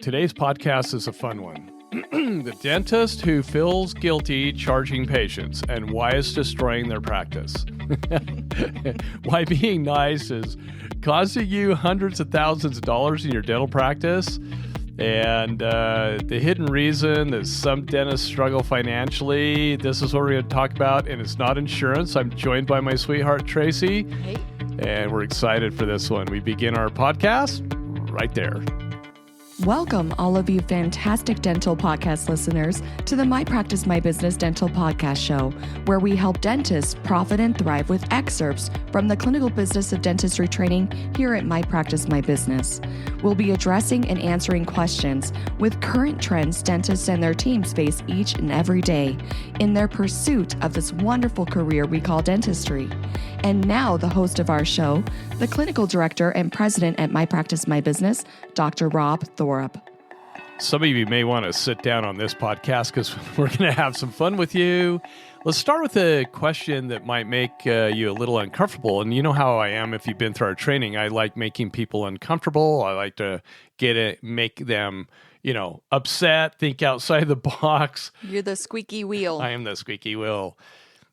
Today's podcast is a fun one. The dentist who feels guilty charging patients and why it's destroying their practice. Why being nice is costing you hundreds of thousands of dollars in your dental practice. And the hidden reason that some dentists struggle financially, this is what we're going to talk about, and it's not insurance. I'm joined by my sweetheart, Tracy. Hey. And we're excited for this one. We begin our podcast right there. Welcome, all of you fantastic dental podcast listeners, to the My Practice, My Business Dental Podcast Show, where we help dentists profit and thrive with excerpts from the clinical business of dentistry training here at My Practice, My Business. We'll be addressing and answering questions with current trends dentists and their teams face each and every day in their pursuit of this wonderful career we call dentistry. And now, the host of our show, the clinical director and president at My Practice, My Business, Dr. Rob Thorup. Some of you may want to sit down on this podcast because we're going to have some fun with you. Let's start with a question that might make you a little uncomfortable. And you know how I am if you've been through our training. I like making people uncomfortable. I like to make them, upset, think outside the box. You're the squeaky wheel. I am the squeaky wheel.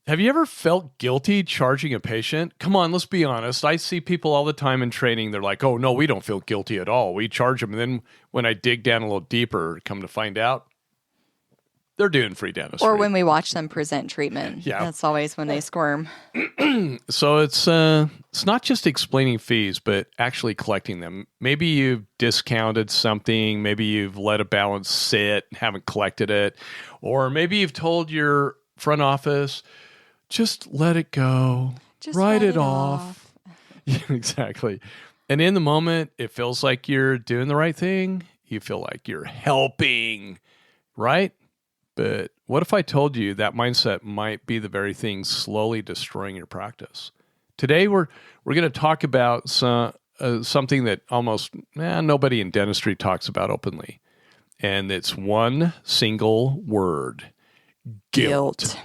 Have you ever felt guilty charging a patient? Come on, let's be honest. I see people all the time in training. They're like, oh, no, we don't feel guilty at all. We charge them. And then when I dig down a little deeper, come to find out, they're doing free dentistry. Or when we watch them present treatment. Yeah. That's always when they squirm. So it's not just explaining fees, but actually collecting them. Maybe you've discounted something. Maybe you've let a balance sit, haven't collected it. Or maybe you've told your front office, just let it go. Just write let it off. Yeah, exactly. And in the moment, it feels like you're doing the right thing. You feel like you're helping, right? But what if I told you that mindset might be the very thing slowly destroying your practice? Today, we're going to talk about something that almost nobody in dentistry talks about openly. And it's one single word: guilt.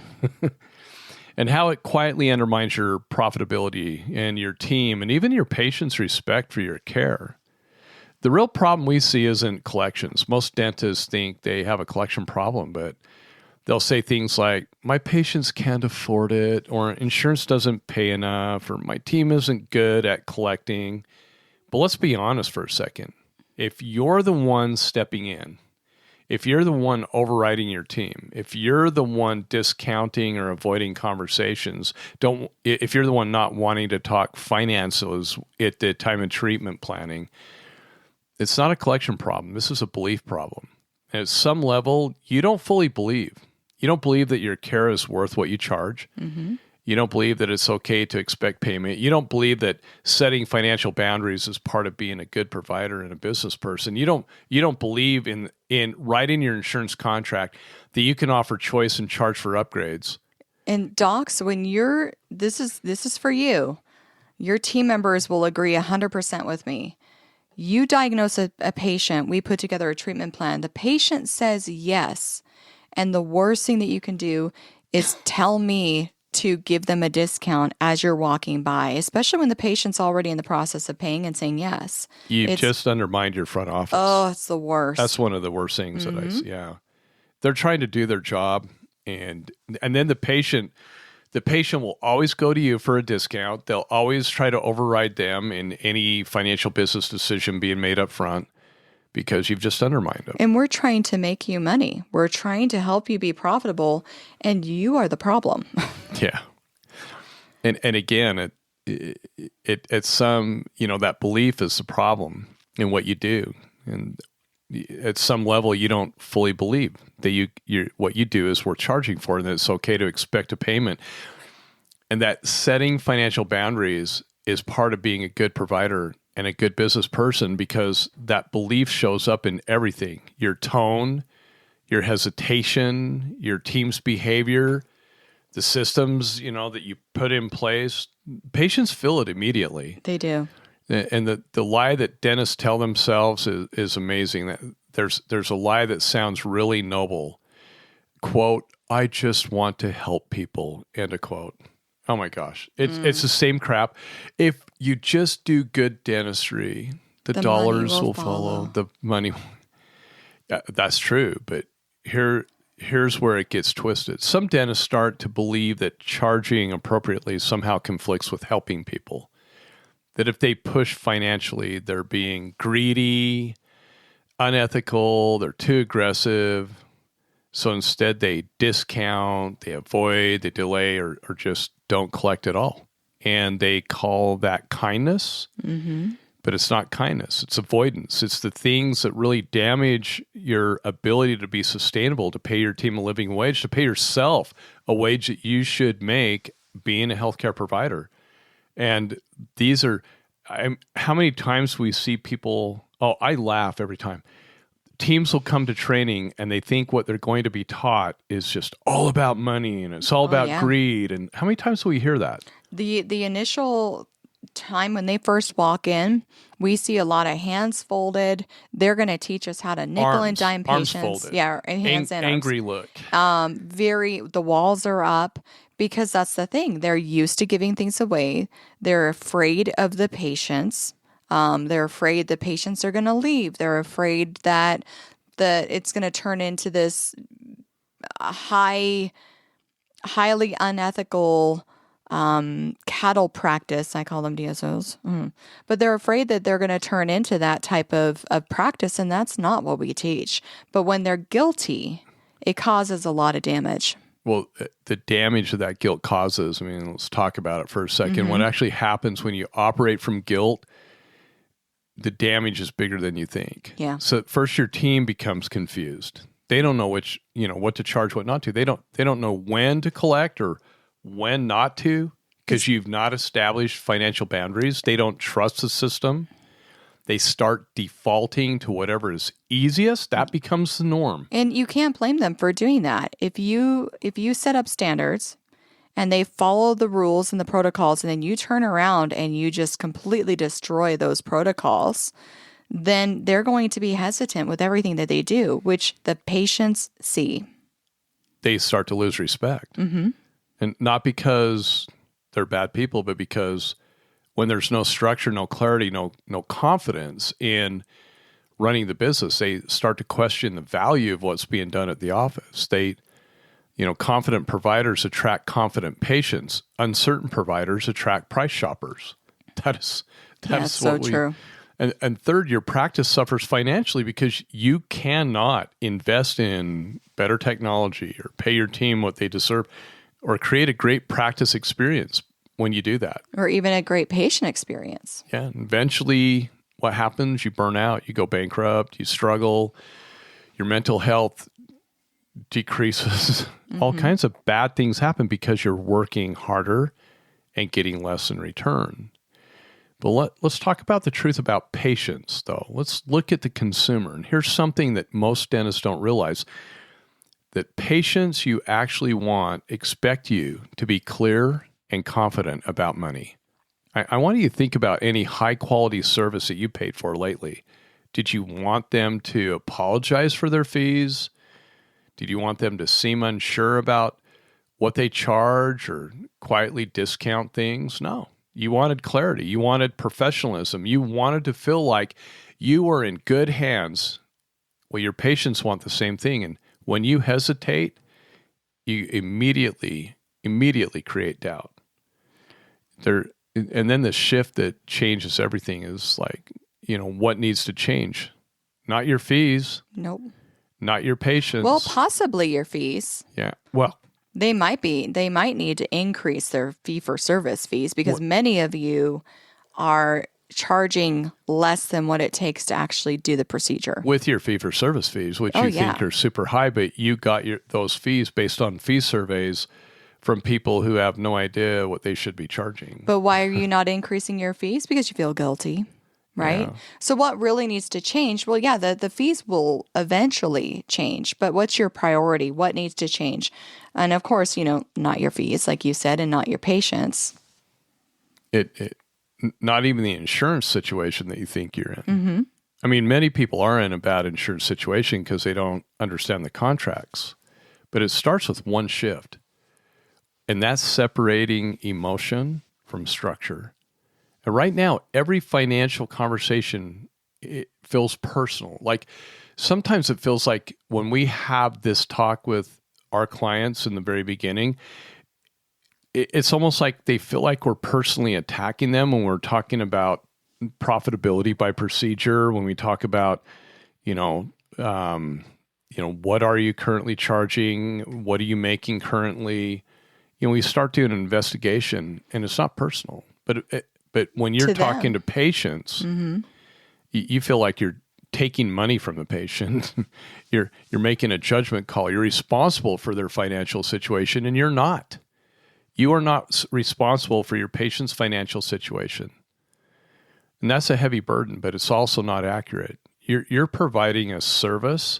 And how it quietly undermines your profitability and your team and even your patient's respect for your care. The real problem we see isn't collections. Most dentists think they have a collection problem, but they'll say things like, my patients can't afford it, or insurance doesn't pay enough, or my team isn't good at collecting. But let's be honest for a second. If you're the one stepping in, if you're the one overriding your team, if you're the one discounting or avoiding conversations, if you're the one not wanting to talk finances at the time of treatment planning, it's not a collection problem. This is a belief problem. And at some level, you don't fully believe. You don't believe that your care is worth what you charge. Mm-hmm. You don't believe that it's okay to expect payment. You don't believe that setting financial boundaries is part of being a good provider and a business person. You don't believe in writing your insurance contract that you can offer choice and charge for upgrades. And docs, when this is for you, your team members will agree 100% with me. You diagnose a patient, we put together a treatment plan. The patient says yes. And the worst thing that you can do is tell me to give them a discount as you're walking by, especially when the patient's already in the process of paying and saying yes. You've just undermined your front office. Oh, it's the worst. That's one of the worst things that I see. Yeah. They're trying to do their job, and then the patient will always go to you for a discount. They'll always try to override them in any financial business decision being made up front because you've just undermined them. And we're trying to make you money. We're trying to help you be profitable, and you are the problem. Yeah. And again, it's some, that belief is the problem in what you do. And at some level, you don't fully believe that what you do is worth charging for, and that it's okay to expect a payment. And that setting financial boundaries is part of being a good provider and a good business person, because that belief shows up in everything: your tone, your hesitation, your team's behavior, the systems, that you put in place. Patients feel it immediately. They do. And the lie that dentists tell themselves is amazing. That there's a lie that sounds really noble. Quote, I just want to help people, end of quote. Oh my gosh. It's the same crap. If you just do good dentistry, the dollars will follow. The money. That's true, but here's where it gets twisted. Some dentists start to believe that charging appropriately somehow conflicts with helping people. That if they push financially, they're being greedy, unethical, they're too aggressive. So instead they discount, they avoid, they delay, or just don't collect at all. And they call that kindness. Mm-hmm. But it's not kindness. It's avoidance. It's the things that really damage your ability to be sustainable, to pay your team a living wage, to pay yourself a wage that you should make being a healthcare provider. And these are, how many times we see people, I laugh every time. Teams will come to training and they think what they're going to be taught is just all about money and it's all about greed. And how many times do we hear that? The initial time when they first walk in, we see a lot of hands folded. They're going to teach us how to nickel and dime patients. Arms folded. Yeah, and hands and angry look. The walls are up because that's the thing. They're used to giving things away. They're afraid of the patients. They're afraid the patients are going to leave. They're afraid that it's going to turn into this highly unethical cattle practice. I call them DSOs. But they're afraid that they're going to turn into that type of practice, and that's not what we teach. But when they're guilty, it causes a lot of damage. Well, the damage that guilt causes, let's talk about it for a second. Mm-hmm. What actually happens when you operate from guilt, the damage is bigger than you think. Yeah. So first your team becomes confused. They don't know what to charge, what not to. They don't know when to collect or when not to, because you've not established financial boundaries. They don't trust the system. They start defaulting to whatever is easiest. That becomes the norm. And you can't blame them for doing that. If you set up standards and they follow the rules and the protocols, and then you turn around and you just completely destroy those protocols, then they're going to be hesitant with everything that they do, which the patients see. They start to lose respect. Mm-hmm. And not because they're bad people, but because when there's no structure, no clarity, no confidence in running the business, they start to question the value of what's being done at the office. Confident providers attract confident patients. Uncertain providers attract price shoppers. That is so true. And third, your practice suffers financially because you cannot invest in better technology or pay your team what they deserve, or create a great practice experience when you do that. Or even a great patient experience. Yeah. And eventually what happens? You burn out, you go bankrupt, you struggle, your mental health decreases. Mm-hmm. All kinds of bad things happen because you're working harder and getting less in return. But let's talk about the truth about patients, though. Let's look at the consumer. And here's something that most dentists don't realize. That patients you actually want expect you to be clear and confident about money. I want you to think about any high-quality service that you paid for lately. Did you want them to apologize for their fees? Did you want them to seem unsure about what they charge or quietly discount things? No. You wanted clarity. You wanted professionalism. You wanted to feel like you were in good hands. Well, your patients want the same thing, and when you hesitate, you immediately create doubt. And then the shift that changes everything is like, what needs to change? Not your fees. Nope. Not your patients. Well, possibly your fees. Yeah. Well, they might need to increase their fee-for-service fees because many of you are charging less than what it takes to actually do the procedure. With your fee-for-service fees, which you think are super high, but you got those fees based on fee surveys from people who have no idea what they should be charging. But why are you not increasing your fees? Because you feel guilty, right? Yeah. So what really needs to change? Well, yeah, the fees will eventually change, but what's your priority? What needs to change? And of course, not your fees, like you said, and not your patients. Not even the insurance situation that you think you're in. Mm-hmm. Many people are in a bad insurance situation because they don't understand the contracts. But it starts with one shift. And that's separating emotion from structure. And right now, every financial conversation it feels personal. Like sometimes it feels like when we have this talk with our clients in the very beginning, it's almost like they feel like we're personally attacking them when we're talking about profitability by procedure, when we talk about, what are you currently charging? What are you making currently? We start doing an investigation, and it's not personal. But when you're talking to patients, you feel like you're taking money from the patient. You're making a judgment call. You're responsible for their financial situation, and you're not. You are not responsible for your patient's financial situation. And that's a heavy burden, but it's also not accurate. You're providing a service,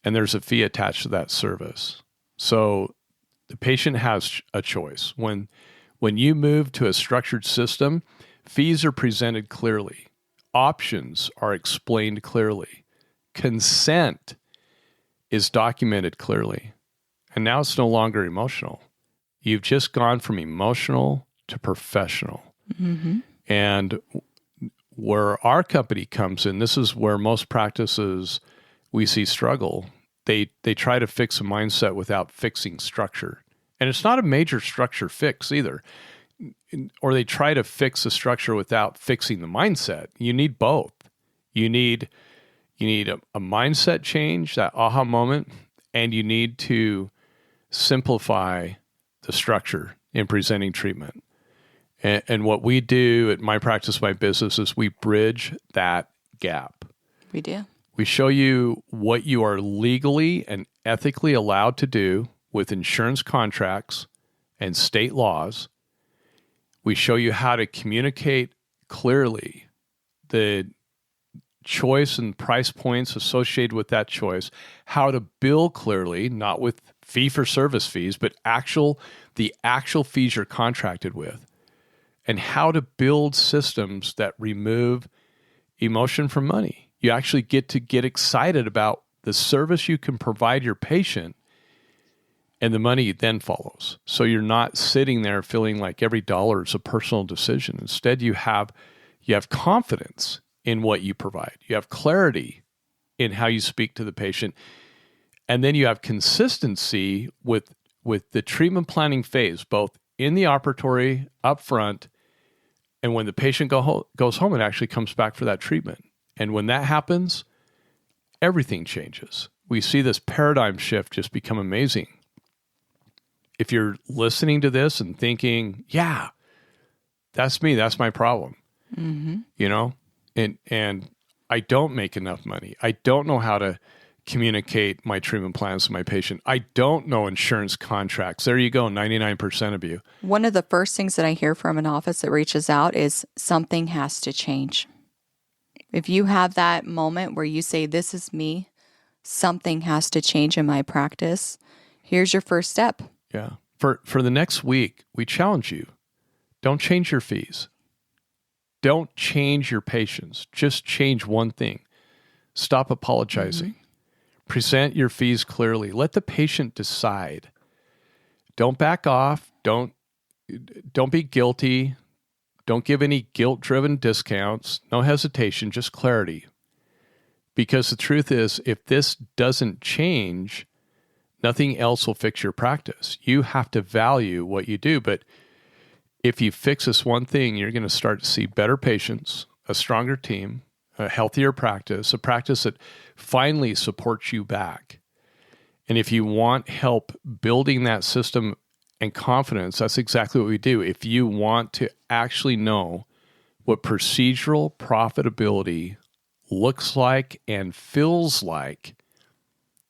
and there's a fee attached to that service. So the patient has a choice. When you move to a structured system, fees are presented clearly. Options are explained clearly. Consent is documented clearly. And now it's no longer emotional. You've just gone from emotional to professional. Mm-hmm. And where our company comes in, this is where most practices we see struggle. They try to fix a mindset without fixing structure. And it's not a major structure fix either. Or they try to fix the structure without fixing the mindset. You need both. You need a mindset change, that aha moment, and you need to simplify the structure in presenting treatment. And what we do at My Practice, My Business is we bridge that gap. We do. We show you what you are legally and ethically allowed to do with insurance contracts and state laws. We show you how to communicate clearly the choice and price points associated with that choice, how to bill clearly, not with fee-for-service fees, but the actual fees you're contracted with, and how to build systems that remove emotion from money. You actually get to get excited about the service you can provide your patient, and the money then follows. So you're not sitting there feeling like every dollar is a personal decision. Instead, you have confidence in what you provide. You have clarity in how you speak to the patient. And then you have consistency with the treatment planning phase, both in the operatory, up front, and when the patient goes home, it actually comes back for that treatment. And when that happens, everything changes. We see this paradigm shift just become amazing. If you're listening to this and thinking, yeah, that's me, that's my problem, and I don't make enough money. I don't know how to communicate my treatment plans to my patient. I don't know insurance contracts. There you go, 99% of you. One of the first things that I hear from an office that reaches out is something has to change. If you have that moment where you say, this is me, something has to change in my practice, here's your first step. Yeah. For the next week, we challenge you. Don't change your fees. Don't change your patients. Just change one thing. Stop apologizing. Mm-hmm. Present your fees clearly. Let the patient decide. Don't back off. Don't be guilty. Don't give any guilt-driven discounts. No hesitation, just clarity. Because the truth is, if this doesn't change, nothing else will fix your practice. You have to value what you do. But if you fix this one thing, you're going to start to see better patients, a stronger team, a healthier practice, a practice that finally supports you back. And if you want help building that system and confidence, that's exactly what we do. If you want to actually know what procedural profitability looks like and feels like,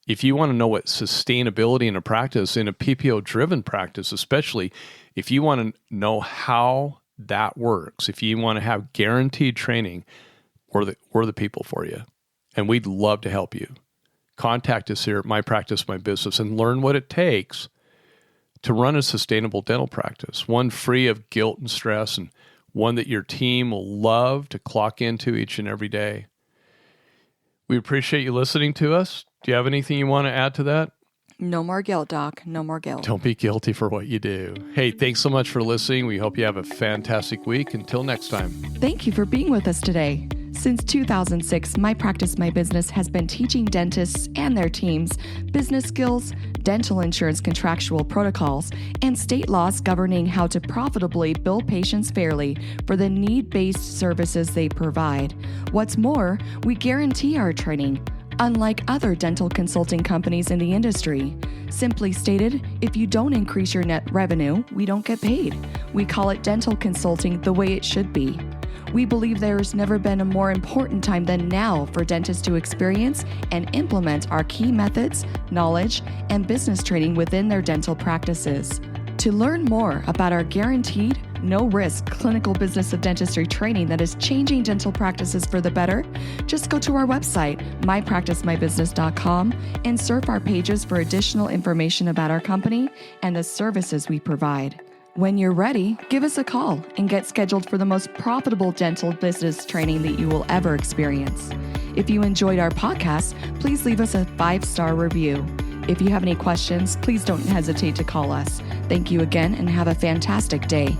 if you want to know what sustainability in a practice, in a PPO-driven practice especially, if you want to know how that works, if you want to have guaranteed training, we're the people for you. And we'd love to help you. Contact us here at My Practice, My Business and learn what it takes to run a sustainable dental practice, one free of guilt and stress, and one that your team will love to clock into each and every day. We appreciate you listening to us. Do you have anything you want to add to that? No more guilt, Doc. No more guilt. Don't be guilty for what you do. Hey, thanks so much for listening. We hope you have a fantastic week. Until next time. Thank you for being with us today. Since 2006, My Practice My Business has been teaching dentists and their teams business skills, dental insurance contractual protocols, and state laws governing how to profitably bill patients fairly for the need-based services they provide. What's more, we guarantee our training, unlike other dental consulting companies in the industry. Simply stated, if you don't increase your net revenue, we don't get paid. We call it dental consulting the way it should be. We believe there has never been a more important time than now for dentists to experience and implement our key methods, knowledge, and business training within their dental practices. To learn more about our guaranteed, no-risk clinical business of dentistry training that is changing dental practices for the better, just go to our website, mypracticemybusiness.com, and surf our pages for additional information about our company and the services we provide. When you're ready, give us a call and get scheduled for the most profitable dental business training that you will ever experience. If you enjoyed our podcast, please leave us a 5-star review. If you have any questions, please don't hesitate to call us. Thank you again and have a fantastic day.